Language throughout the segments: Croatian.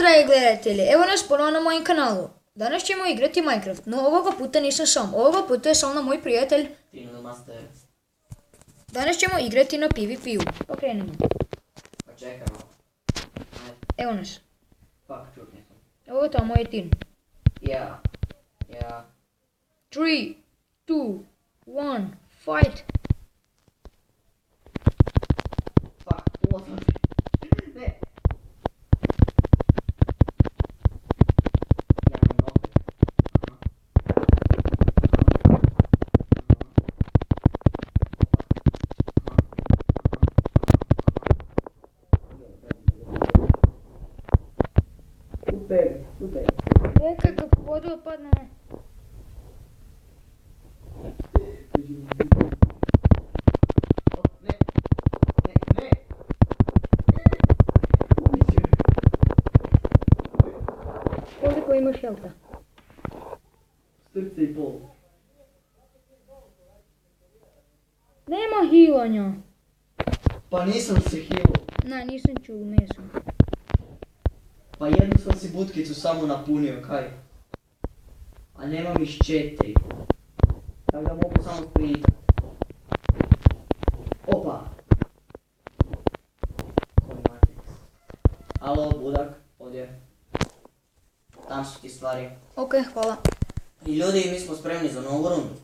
dragi gledatelji, evo nas ponovno na mojem kanalu. Danas ćemo igrati Minecraft, no ovoga puta nisam sam, ovoga puta je sa mnom moj prijatelj. Master. Danas ćemo igrati na PvP-u, pa krenemo. Pa čekaj malo. Evo nas. Fuck, čut nekom. Evo tamo je Tin. Ja. 3, 2, 1, fight! Fuck, ulazno. Ne. Ja imam opet. Super. Čekaj kako vodu opadne. Koliko imaš helta? Srce i pol. Nema healanja. Pa nisam se healao. Na, nisam čuo, nisam. Pa jednu sam si butkicu samo napunio, kaj? A nemam iš 4. Tako da mogu samo sprintat. Opa! Koji matrix. Alo, budak, ovdje. Tam su ti stvari. Ok, hvala. I ljudi, mi smo spremni za novu rundu.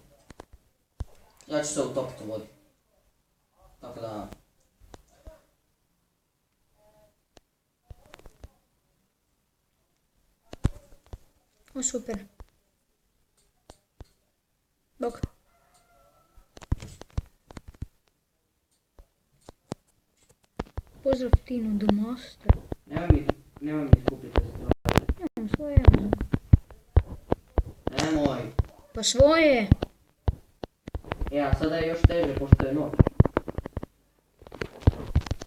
Ja ću se utopiti u vodi. Tako da... O, super. Bok. Pozdrav Tino the Master. Nemoj mi skupiti stvari. Nemam svoje. Nemoj. Pa svoje. Ja, sada je još teže pošto je noć.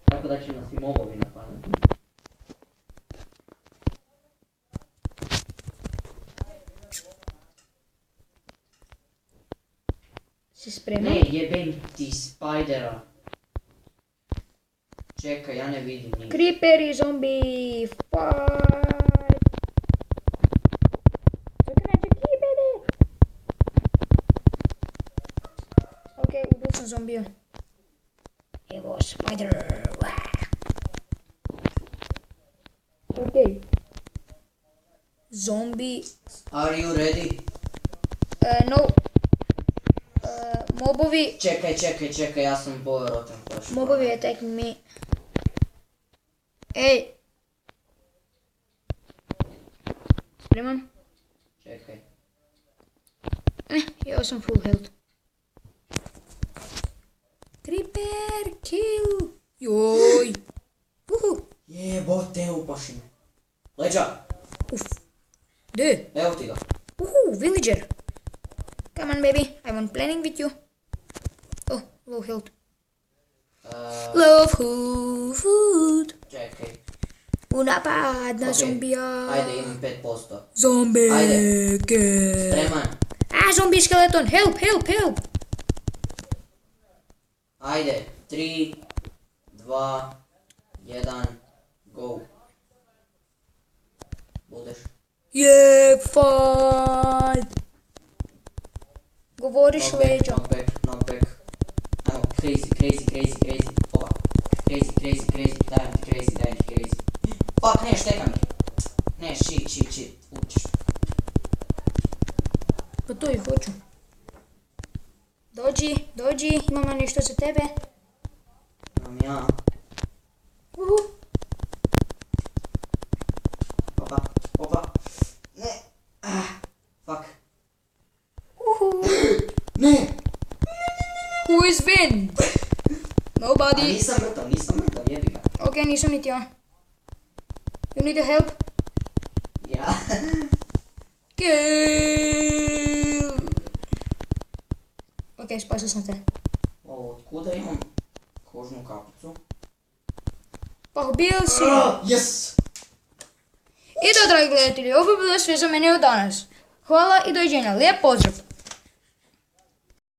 Tako da će nas i mobovi napadati. Si spreman? Ne, jebem ti spajdera. Čekaj, ja ne vidim ništa. Creeper i zombi, fight! Čekaj, kibede! Ok, ubil sam zombija. Evo, spider! Ok. Zombi... Are you ready? No. Mobovi... Čekaj, ja sam povjerotan prošao. Mobovi attack me. Ej! Spreman? Čekaj. Ja sam full health. Creeper, kill! Joj! Uhu! Jebote, upaši me. Leđa! Uf! De? Evo ti ga. Uhu, villager! Come on baby, I want planning with you. Oh, low health. Love food. Čekaj. U napad na Ok, zombija. Ajde, imam 5%. Zombi. Ajde. Spreman. Zombie skeleton, help! Ajde, 3, 2, 1, go. Budeš. Fight! Govoriš leđa. Knockback. Ajmo, crazy. Opa. Crazy. Dajem ti crazy. Fuck, ne, šteka mi. Ne, shit. Učiš. Pa to i hoću. Dođi, imamo nešto za tebe. Imam ja. Opa. Ne. Fuck. Ne. Who is win? A Nobody. nisam mrtav, jebi ga. Ok, nisam niti ja. You need help? Ja. Kill! Ok, spasio sam te. Otkuda imam kožnu kapicu? Pa ubil si. Yes! I to, dragi gledatelji, ovo je bilo sve za mene od danas. Hvala i doviđenja, lijep pozdrav!